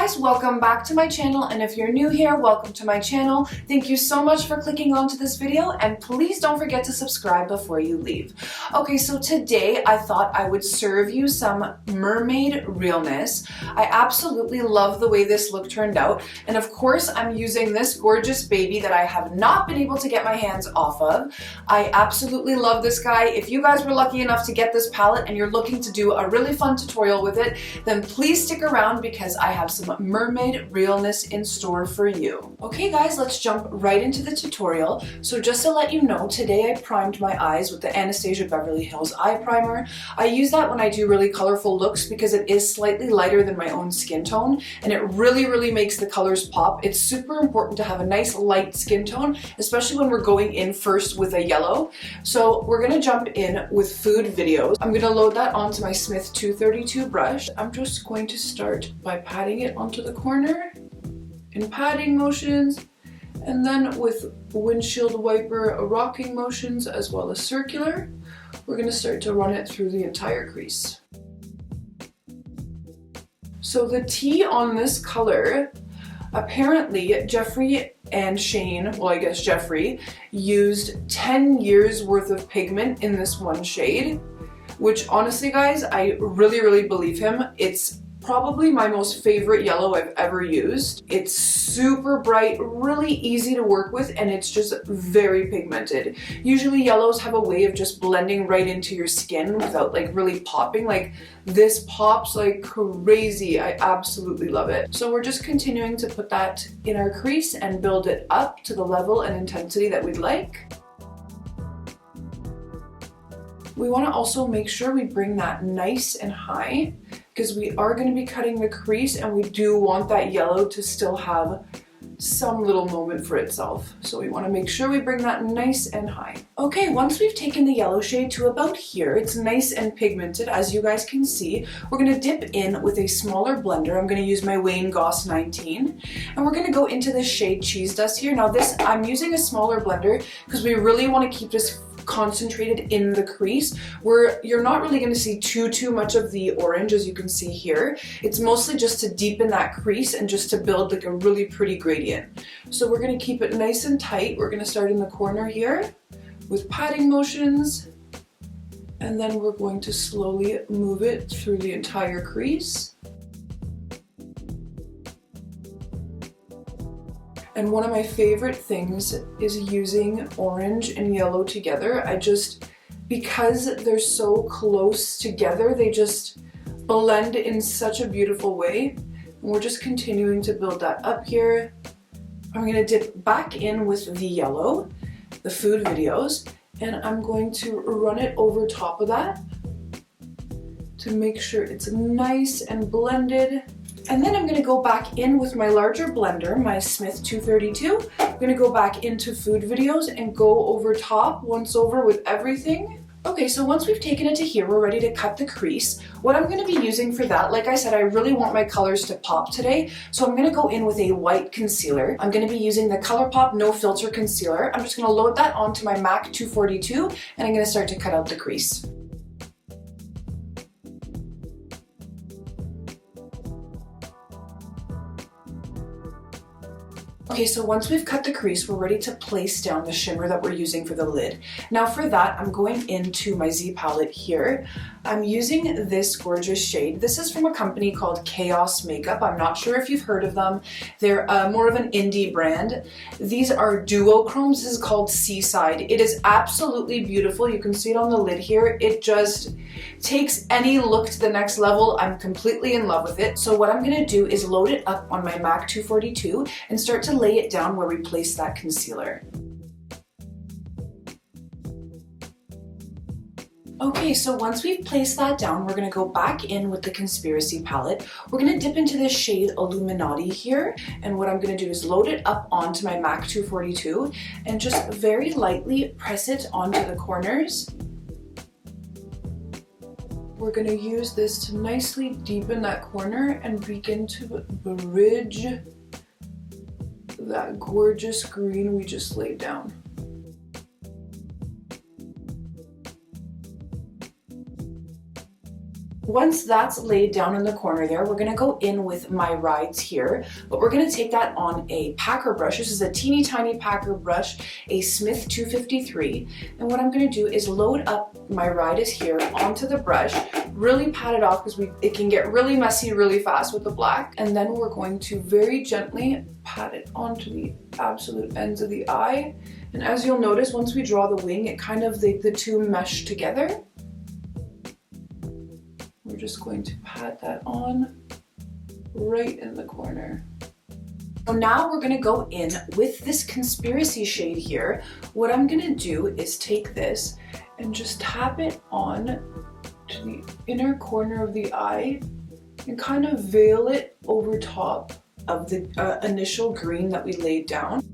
guys, welcome back to my channel, and if you're new here, welcome to my channel. Thank you so much for clicking onto this video, and please don't forget to subscribe before you leave. Okay, so today I thought I would serve you some mermaid realness. I absolutely love the way this look turned out, and of course I'm using this gorgeous baby that I have not been able to get my hands off of. I absolutely love this guy. If you guys were lucky enough to get this palette and you're looking to do a really fun tutorial with it, then please stick around because I have some mermaid realness in store for you. Okay guys, let's jump right into the tutorial. So just to let you know, today I primed my eyes with the Anastasia Beverly Hills Eye Primer. I use that when I do really colorful looks because it is slightly lighter than my own skin tone, and it really makes the colors pop. It's super important to have a nice light skin tone, especially when we're going in first with a yellow. So we're gonna jump in with food videos. I'm gonna load that onto my Smith 232 brush. I'm just going to start by patting it onto the corner in patting motions, and then with windshield wiper rocking motions as well as circular, we're going to start to run it through the entire crease. So the T on this color, apparently Jeffree and Shane, well I guess Jeffree, used 10 years worth of pigment in this one shade, which honestly guys, I really believe him. It's probably my most favorite yellow I've ever used. It's super bright, really easy to work with, and it's just very pigmented. Usually yellows have a way of just blending right into your skin without like really popping. Like this pops like crazy. I absolutely love it. So we're just continuing to put that in our crease and build it up to the level and intensity that we'd like. We want to also make sure we bring that nice and high because we are going to be cutting the crease, and we do want that yellow to still have some little moment for itself. So we want to make sure we bring that nice and high. Okay, once we've taken the yellow shade to about here, it's nice and pigmented as you guys can see. We're going to dip in with a smaller blender. I'm going to use my Wayne Goss 19, and we're going to go into this shade Cheese Dust here. Now this, I'm using a smaller blender because we really want to keep this concentrated in the crease where you're not really going to see too much of the orange, as you can see here. It's mostly just to deepen that crease and just to build like a really pretty gradient. So we're going to keep it nice and tight. We're going to start in the corner here with patting motions, and then we're going to slowly move it through the entire crease. And one of my favorite things is using orange and yellow together. Because they're so close together, they just blend in such a beautiful way. And we're just continuing to build that up here. I'm gonna dip back in with the yellow, the food videos, and I'm going to run it over top of that to make sure it's nice and blended. And then I'm going to go back in with my larger blender, my Smith 232. I'm going to go back into food videos and go over top once over with everything. Okay, so once we've taken it to here, we're ready to cut the crease. What I'm going to be using for that, like I said, I really want my colors to pop today, so I'm going to go in with a white concealer. I'm going to be using the ColourPop No Filter Concealer. I'm just going to load that onto my MAC 242, and I'm going to start to cut out the crease. Okay, so once we've cut the crease, we're ready to place down the shimmer that we're using for the lid. Now for that, I'm going into my Z palette here. I'm using this gorgeous shade. This is from a company called Chaos Makeup. I'm not sure if you've heard of them. They're more of an indie brand. These are duochromes. This is called Seaside. It is absolutely beautiful. You can see it on the lid here. It just takes any look to the next level. I'm completely in love with it. So what I'm gonna do is load it up on my MAC 242 and start to lay it down where we place that concealer. Okay, so once we've placed that down, we're gonna go back in with the Conspiracy palette. We're gonna dip into this shade Illuminati here, and what I'm gonna do is load it up onto my MAC 242 and just very lightly press it onto the corners. We're gonna use this to nicely deepen that corner and begin to bridge that gorgeous green we just laid down. Once that's laid down in the corner there, we're gonna go in with my rides here, but we're gonna take that on a packer brush. This is a teeny tiny packer brush, a Smith 253. And what I'm gonna do is load up my ride is here onto the brush, really pat it off because it can get really messy really fast with the black. And then we're going to very gently pat it onto the absolute ends of the eye. And as you'll notice, once we draw the wing, it kind of, the two mesh together. We're just going to pat that on right in the corner. So now we're gonna go in with this Conspiracy shade here. What I'm gonna do is take this and just tap it on to the inner corner of the eye and kind of veil it over top of the initial green that we laid down.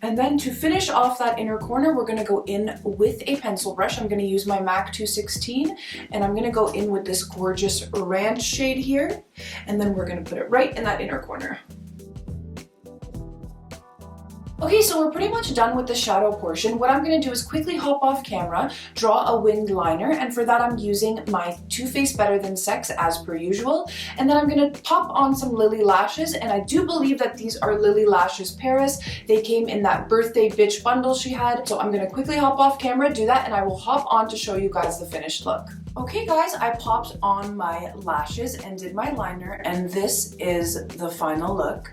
And then to finish off that inner corner, we're gonna go in with a pencil brush. I'm gonna use my MAC 216, and I'm gonna go in with this gorgeous Ranch shade here, and then we're gonna put it right in that inner corner. Okay, so we're pretty much done with the shadow portion. What I'm gonna do is quickly hop off camera, draw a winged liner, and for that I'm using my Too Faced Better Than Sex as per usual. And then I'm gonna pop on some Lily lashes, and I do believe that these are Lily Lashes Paris. They came in that birthday bitch bundle she had. So I'm gonna quickly hop off camera, do that, and I will hop on to show you guys the finished look. Okay guys, I popped on my lashes and did my liner, and this is the final look.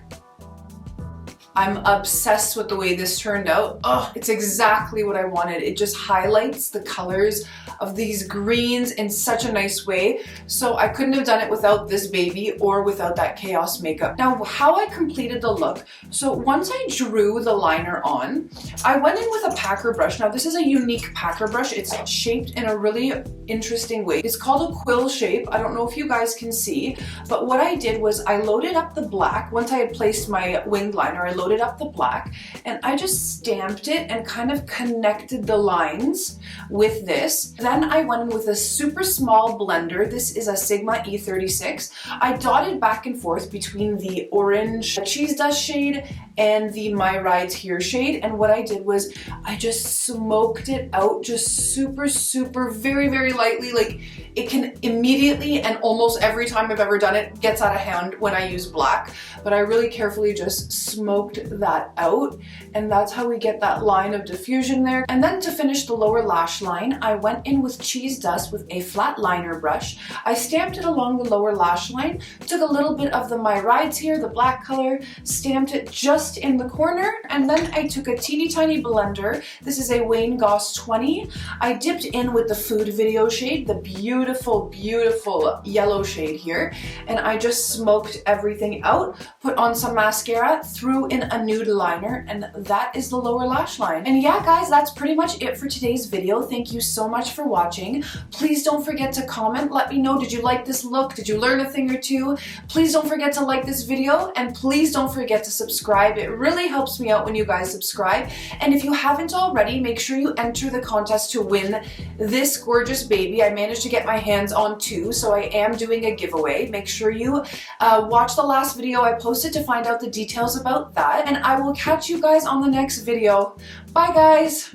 I'm obsessed with the way this turned out. Oh, it's exactly what I wanted. It just highlights the colors of these greens in such a nice way. So I couldn't have done it without this baby or without that Chaos makeup. Now, how I completed the look. So once I drew the liner on, I went in with a packer brush. Now this is a unique packer brush. It's shaped in a really interesting way. It's called a quill shape. I don't know if you guys can see, but what I did was I loaded up the black. Once I had placed my winged liner, I loaded up the black and I just stamped it and kind of connected the lines with this. Then I went in with a super small blender. This is a Sigma E36. I dotted back and forth between the orange cheese dust shade and the My Rides Here shade, and what I did was I just smoked it out just super very lightly. Like, it can immediately, and almost every time I've ever done it, gets out of hand when I use black, but I really carefully just smoked that out, and that's how we get that line of diffusion there. And then to finish the lower lash line, I went in with cheese dust with a flat liner brush. I stamped it along the lower lash line, took a little bit of the My Rides Here, the black color, stamped it just in the corner, and then I took a teeny tiny blender. This is a Wayne Goss 20. I dipped in with the Food Video shade, the beautiful yellow shade here, and I just smoked everything out, put on some mascara, threw in a nude liner, and that is the lower lash line. And yeah guys, that's pretty much it for today's video. Thank you so much for watching. Please don't forget to comment. Let me know, did you like this look? Did you learn a thing or two? Please don't forget to like this video, and please don't forget to subscribe. It really helps me out when you guys subscribe. And if you haven't already, make sure you enter the contest to win this gorgeous baby. I managed to get my hands on two, so I am doing a giveaway. Make sure you watch the last video I posted to find out the details about that, and I will catch you guys on the next video. Bye guys!